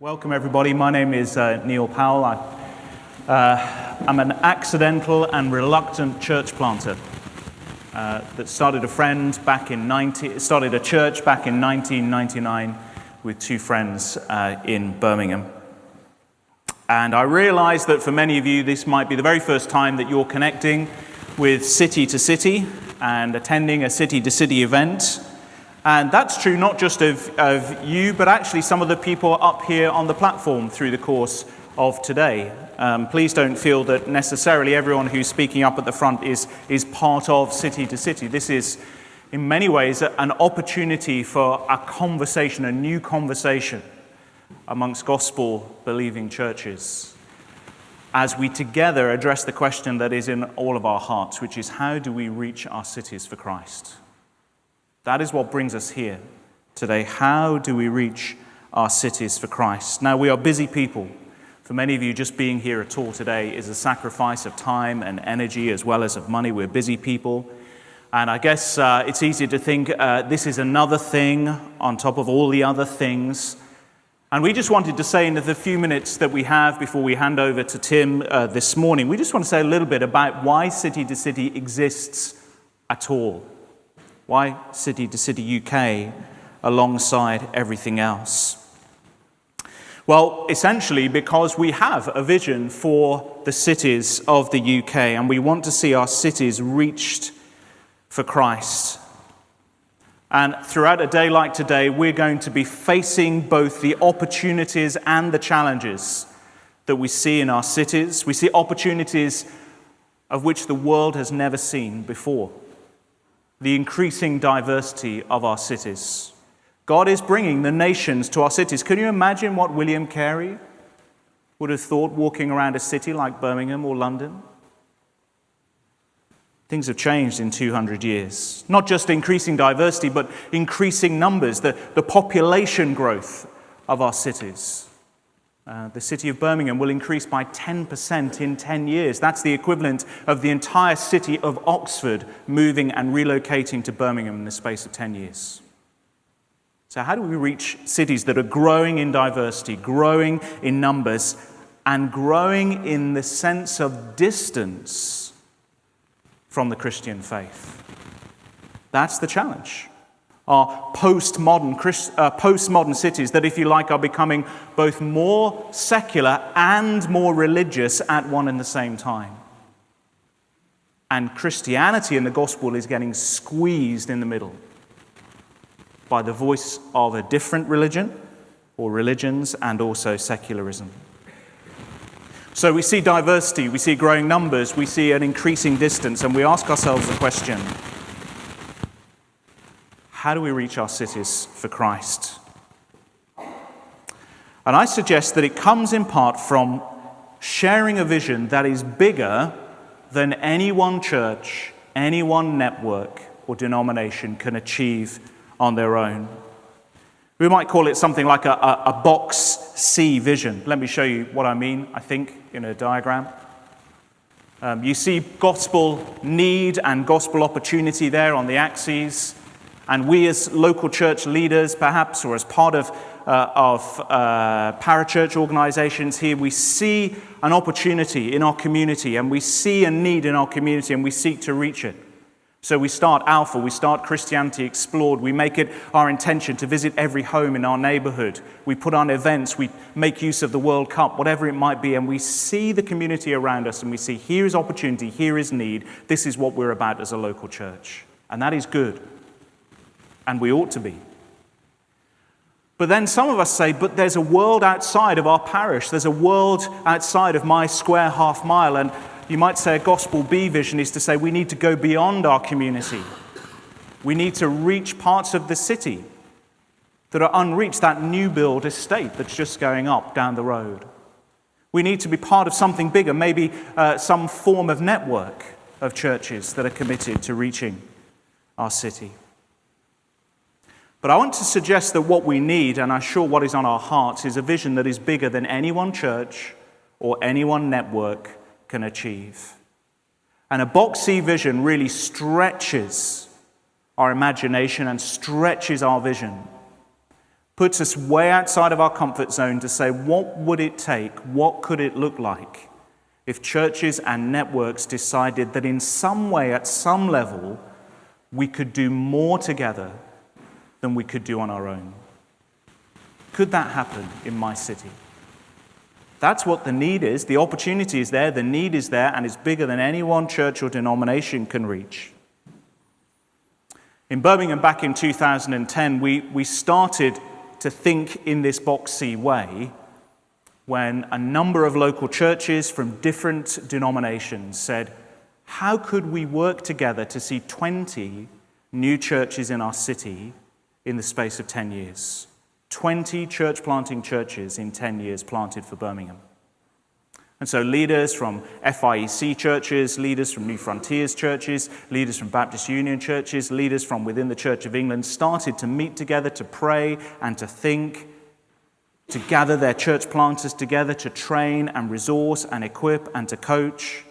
Welcome everybody, my name is Neil Powell. I'm an accidental and reluctant church planter that started a church back in 1999 with two friends in Birmingham. And I realize that for many of you this might be the very first time that you're connecting with City to City and attending a City to City event. And that's true not just of you, but actually some of the people up here on the platform through the course of today. Please don't feel that necessarily everyone who's speaking up at the front is part of City to City. This is, in many ways, an opportunity for a conversation, a new conversation amongst gospel-believing churches, as we together address the question that is in all of our hearts, which is, how do we reach our cities for Christ? That is what brings us here today. How do we reach our cities for Christ? Now, we are busy people. For many of you, just being here at all today is a sacrifice of time and energy as well as of money. We're busy people. And I guess it's easy to think this is another thing on top of all the other things. And we just wanted to say in the few minutes that we have before we hand over to Tim this morning, we just want to say a little bit about why City to City exists at all. Why City to City UK alongside everything else? Well, essentially because we have a vision for the cities of the UK and we want to see our cities reached for Christ. And throughout a day like today, we're going to be facing both the opportunities and the challenges that we see in our cities. We see opportunities of which the world has never seen before. The increasing diversity of our cities. God is bringing the nations to our cities. Can you imagine what William Carey would have thought walking around a city like Birmingham or London? Things have changed in 200 years. Not just increasing diversity, but increasing numbers, the population growth of our cities. The city of Birmingham will increase by 10% in 10 years. That's the equivalent of the entire city of Oxford moving and relocating to Birmingham in the space of 10 years. So how do we reach cities that are growing in diversity, growing in numbers, and growing in the sense of distance from the Christian faith? That's the challenge. Are postmodern cities that, if you like, are becoming both more secular and more religious at one and the same time. And Christianity and the gospel is getting squeezed in the middle by the voice of a different religion or religions and also secularism. So we see diversity, we see growing numbers, we see an increasing distance, and we ask ourselves the question, how do we reach our cities for Christ? And I suggest that it comes in part from sharing a vision that is bigger than any one church, any one network or denomination can achieve on their own. We might call it something like a box C vision. Let me show you what I mean, I think, in a diagram. You see gospel need and gospel opportunity there on the axes. And we as local church leaders, perhaps, or as part of parachurch organizations here, we see an opportunity in our community and we see a need in our community and we seek to reach it. So we start Alpha, we start Christianity Explored, we make it our intention to visit every home in our neighborhood. We put on events, we make use of the World Cup, whatever it might be, and we see the community around us and we see here is opportunity, here is need, this is what we're about as a local church. And that is good. And we ought to be. But then some of us say, but there's a world outside of our parish. There's a world outside of my square half mile. And you might say a gospel B vision is to say we need to go beyond our community. We need to reach parts of the city that are unreached, that new build estate that's just going up down the road. We need to be part of something bigger, maybe some form of network of churches that are committed to reaching our city. But I want to suggest that what we need, and I'm sure what is on our hearts, is a vision that is bigger than any one church or any one network can achieve. And a boxy vision really stretches our imagination and stretches our vision puts us way outside of our comfort zone to say, what would it take? What could it look like if churches and networks decided that in some way, at some level, we could do more together than we could do on our own? Could that happen in my city? That's what the need is. The opportunity is there, the need is there, and it's bigger than any one church or denomination can reach. In Birmingham back in 2010, we started to think in this boxy way when a number of local churches from different denominations said, how could we work together to see 20 new churches in our city in the space of 10 years? 20 church planting churches in 10 years planted for Birmingham. And so leaders from FIEC churches, leaders from New Frontiers churches, leaders from Baptist Union churches, leaders from within the Church of England started to meet together to pray and to think, to gather their church planters together to train and resource and equip and to coach.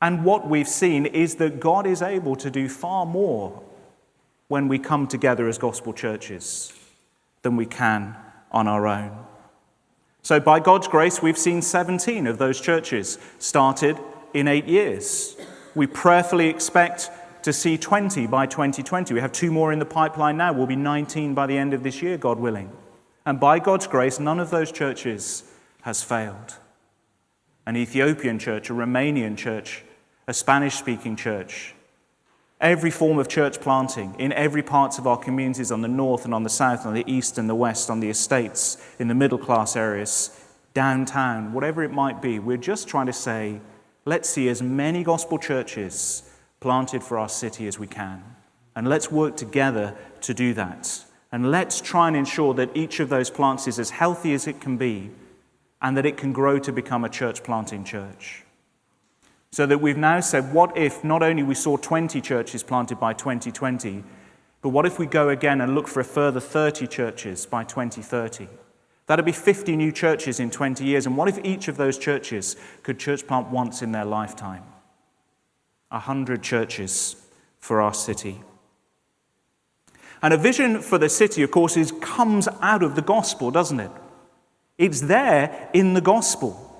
And what we've seen is that God is able to do far more when we come together as gospel churches than we can on our own. So by God's grace, we've seen 17 of those churches started in 8 years. We prayerfully expect to see 20 by 2020. We have 2 more in the pipeline now. We'll be 19 by the end of this year, God willing. And by God's grace, none of those churches has failed. An Ethiopian church, a Romanian church, a Spanish-speaking church, every form of church planting in every parts of our communities on the north and on the south, on the east and the west, on the estates, in the middle class areas, downtown, whatever it might be. We're just trying to say, let's see as many gospel churches planted for our city as we can. And let's work together to do that. And let's try and ensure that each of those plants is as healthy as it can be and that it can grow to become a church planting church. So that we've now said, what if not only we saw 20 churches planted by 2020, but what if we go again and look for a further 30 churches by 2030? That'd be 50 new churches in 20 years. And what if each of those churches could church plant once in their lifetime? 100 churches for our city. And a vision for the city, of course, comes out of the gospel, doesn't it? It's there in the gospel.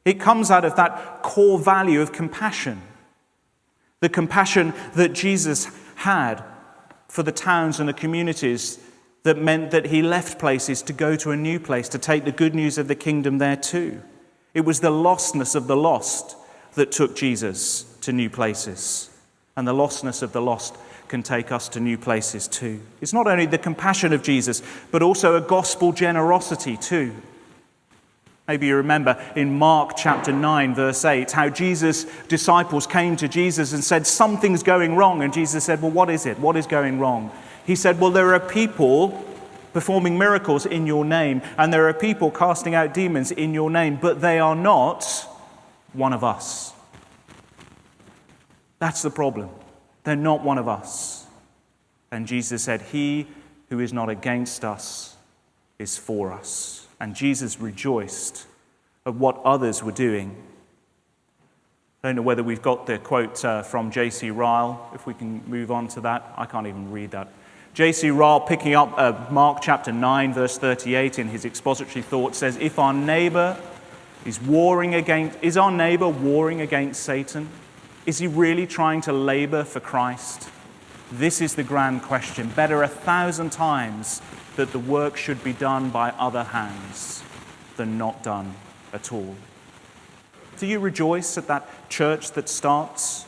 It comes out of that core value of compassion. The compassion that Jesus had for the towns and the communities that meant that he left places to go to a new place, to take the good news of the kingdom there too. It was the lostness of the lost that took Jesus to new places. And the lostness of the lost can take us to new places too. It's not only the compassion of Jesus, but also a gospel generosity too. Maybe you remember in Mark chapter 9, verse 8, how Jesus' disciples came to Jesus and said, something's going wrong. And Jesus said, well, what is it? What is going wrong? He said, well, there are people performing miracles in your name, and there are people casting out demons in your name, but they are not one of us. That's the problem. They're not one of us. And Jesus said, he who is not against us is for us. And Jesus rejoiced at what others were doing. I don't know whether we've got the quote from J.C. Ryle, if we can move on to that. I can't even read that. J.C. Ryle, picking up Mark chapter 9, verse 38 in his expository thought, says, if our neighbor is our neighbor warring against Satan? Is he really trying to labor for Christ? This is the grand question. Better 1,000 times that the work should be done by other hands than not done at all. Do you rejoice at that church that starts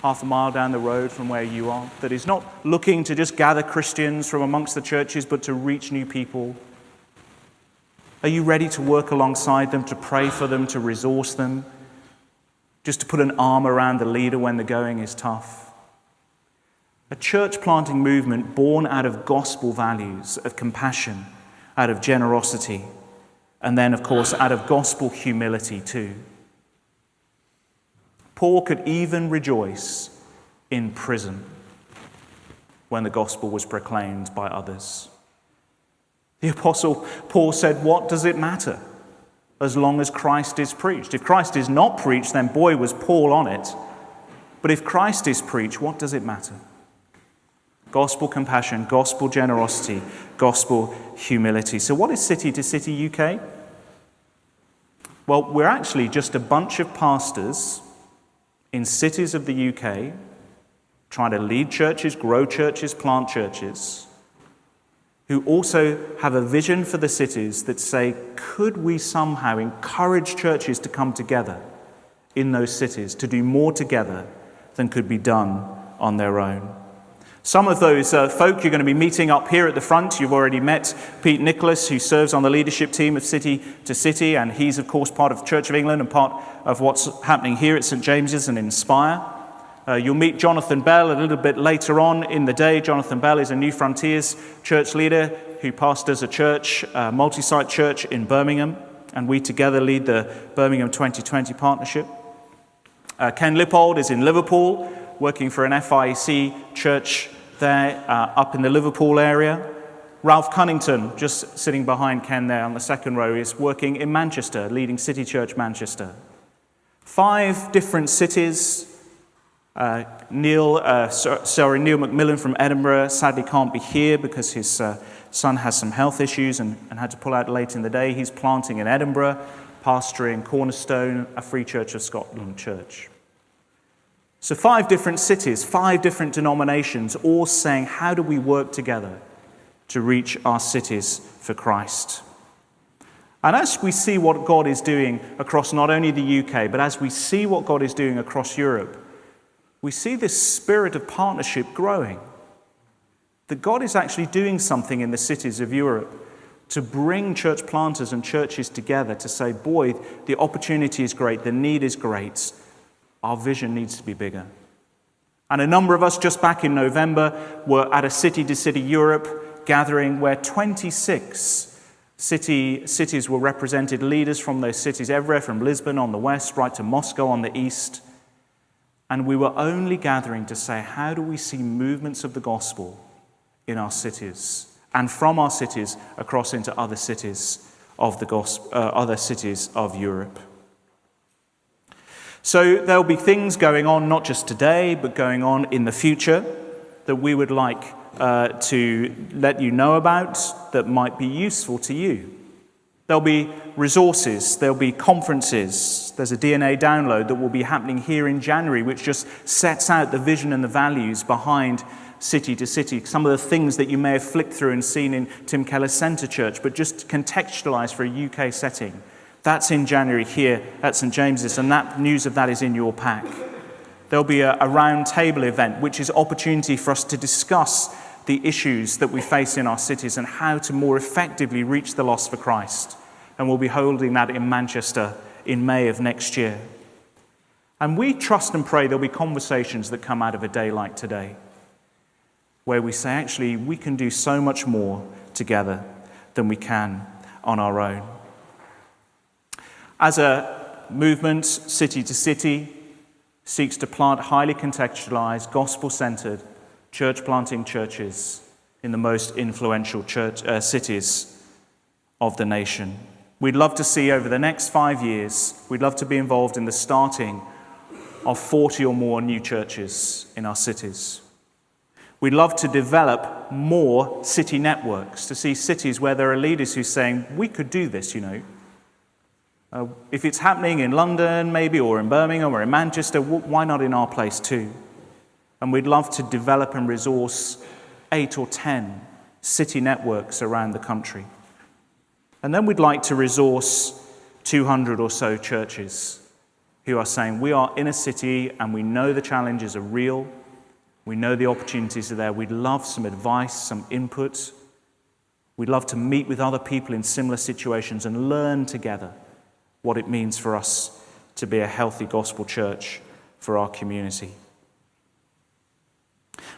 half a mile down the road from where you are, that is not looking to just gather Christians from amongst the churches, but to reach new people? Are you ready to work alongside them, to pray for them, to resource them, just to put an arm around the leader when the going is tough? A church planting movement born out of gospel values, of compassion, out of generosity, and then, of course, out of gospel humility too. Paul could even rejoice in prison when the gospel was proclaimed by others. The Apostle Paul said, what does it matter as long as Christ is preached? If Christ is not preached, then boy was Paul on it. But if Christ is preached, what does it matter? gospel compassion, gospel generosity, gospel humility. So what is City to City UK? Well, we're actually just a bunch of pastors in cities of the UK trying to lead churches, grow churches, plant churches, who also have a vision for the cities that say, could we somehow encourage churches to come together in those cities, to do more together than could be done on their own? Some of those folk you're going to be meeting up here at the front. You've already met Pete Nicholas, who serves on the leadership team of City to City, and he's, of course, part of Church of England and part of what's happening here at St. James's and Inspire. You'll meet Jonathan Bell a little bit later on in the day. Jonathan Bell is a New Frontiers church leader who pastors a church, multi-site church in Birmingham, and we together lead the Birmingham 2020 partnership. Ken Lippold is in Liverpool, working for an FIEC church there up in the Liverpool area. Ralph Cunnington, just sitting behind Ken there on the second row, is working in Manchester, leading City Church Manchester. 5 different cities. Neil McMillan from Edinburgh sadly can't be here because his son has some health issues and had to pull out late in the day. He's planting in Edinburgh, pastoring Cornerstone, a Free Church of Scotland church. So 5 different cities, 5 different denominations, all saying, how do we work together to reach our cities for Christ? And as we see what God is doing across not only the UK, but as we see what God is doing across Europe, we see this spirit of partnership growing. That God is actually doing something in the cities of Europe to bring church planters and churches together to say, boy, the opportunity is great, the need is great, our vision needs to be bigger. And a number of us just back in November were at a City to City Europe gathering where 26 cities were represented, leaders from those cities, everywhere from Lisbon on the west right to Moscow on the east. And we were only gathering to say, how do we see movements of the gospel in our cities and from our cities across into other cities of the other cities of Europe? So there'll be things going on, not just today, but going on in the future that we would like to let you know about that might be useful to you. There'll be resources, there'll be conferences. There's a DNA download that will be happening here in January, which just sets out the vision and the values behind City to City. Some of the things that you may have flicked through and seen in Tim Keller's Centre Church, but just contextualised for a UK setting. That's in January here at St. James's, and that news of that is in your pack. There'll be a round table event, which is opportunity for us to discuss the issues that we face in our cities and how to more effectively reach the lost for Christ. And we'll be holding that in Manchester in May of next year. And we trust and pray there'll be conversations that come out of a day like today, where we say, actually, we can do so much more together than we can on our own. As a movement, City to City seeks to plant highly contextualized, gospel-centered, church-planting churches in the most influential cities of the nation. We'd love to see over the next 5 years, we'd love to be involved in the starting of 40 or more new churches in our cities. We'd love to develop more city networks, to see cities where there are leaders who are saying, we could do this, you know. If it's happening in London, maybe, or in Birmingham, or in Manchester, why not in our place too? And we'd love to develop and resource 8 or 10 city networks around the country. And then we'd like to resource 200 or so churches who are saying, we are in a city and we know the challenges are real. We know the opportunities are there. We'd love some advice, some input. We'd love to meet with other people in similar situations and learn together what it means for us to be a healthy gospel church for our community.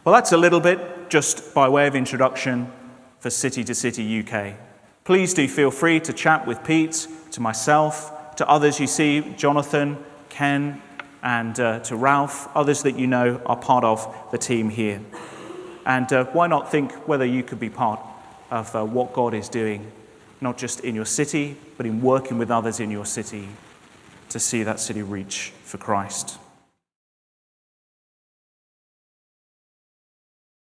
Well, that's a little bit just by way of introduction for City to City UK. Please do feel free to chat with Pete, to myself, to others you see, Jonathan, Ken, and to Ralph, others that you know are part of the team here. And why not think whether you could be part of what God is doing, not just in your city, but in working with others in your city to see that city reach for Christ.